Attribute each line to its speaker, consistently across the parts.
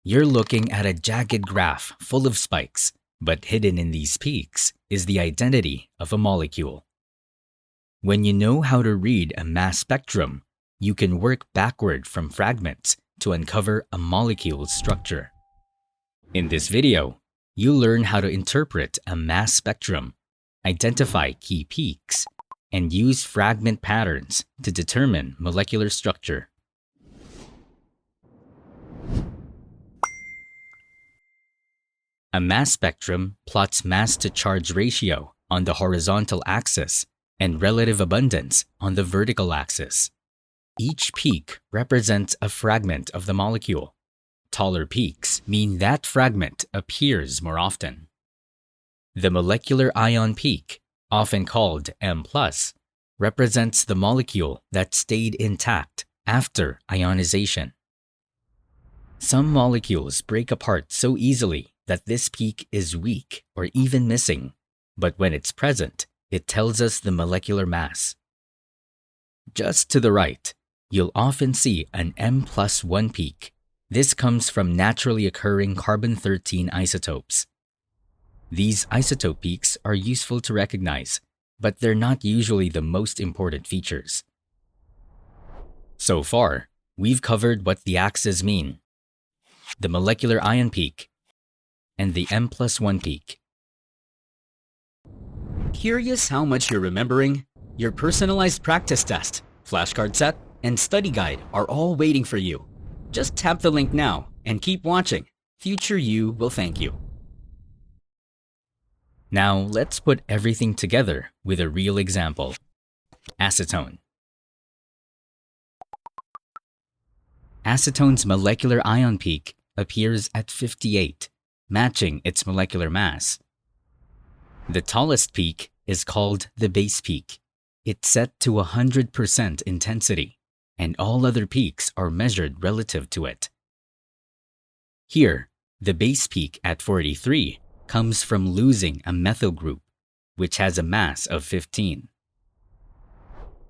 Speaker 1: You're looking at a jagged graph full of spikes, but hidden in these peaks is the identity of a molecule. When you know how to read a mass spectrum, you can work backward from fragments to uncover a molecule's structure. In this video, you'll learn how to interpret a mass spectrum, identify key peaks, and use fragment patterns to determine molecular structure. A mass spectrum plots mass-to-charge ratio on the horizontal axis and relative abundance on the vertical axis. Each peak represents a fragment of the molecule. Taller peaks mean that fragment appears more often. The molecular ion peak, often called M+, represents the molecule that stayed intact after ionization. Some molecules break apart so easily that this peak is weak or even missing, but when it's present, it tells us the molecular mass. Just to the right, you'll often see an M+1 peak. This comes from naturally occurring carbon-13 isotopes. These isotope peaks are useful to recognize, but they're not usually the most important features. So far, we've covered what the axes mean, the molecular ion peak, and the M+1 peak.
Speaker 2: Curious how much you're remembering? Your personalized practice test, flashcard set, and study guide are all waiting for you. Just tap the link now and keep watching. Future you will thank you.
Speaker 1: Now let's put everything together with a real example. Acetone. Acetone's molecular ion peak appears at 58, matching its molecular mass. The tallest peak is called the base peak. It's set to 100% intensity, and all other peaks are measured relative to it. Here, the base peak at 43 comes from losing a methyl group, which has a mass of 15.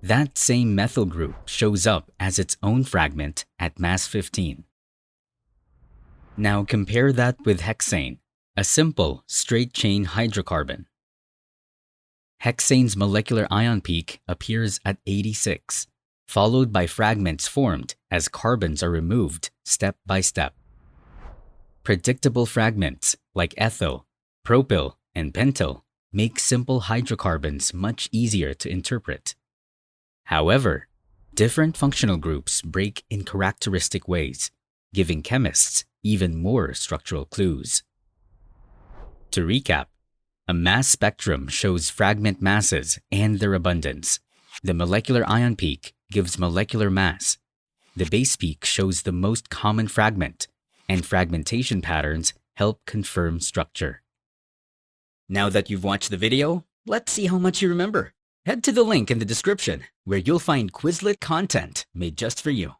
Speaker 1: That same methyl group shows up as its own fragment at mass 15. Now compare that with hexane, a simple straight-chain hydrocarbon. Hexane's molecular ion peak appears at 86, followed by fragments formed as carbons are removed step by step. Predictable fragments like ethyl, propyl, and pentyl make simple hydrocarbons much easier to interpret. However, different functional groups break in characteristic ways, giving chemists even more structural clues. To recap, a mass spectrum shows fragment masses and their abundance. The molecular ion peak gives molecular mass. The base peak shows the most common fragment, and fragmentation patterns help confirm structure.
Speaker 2: Now that you've watched the video, let's see how much you remember. Head to the link in the description where you'll find Quizlet content made just for you.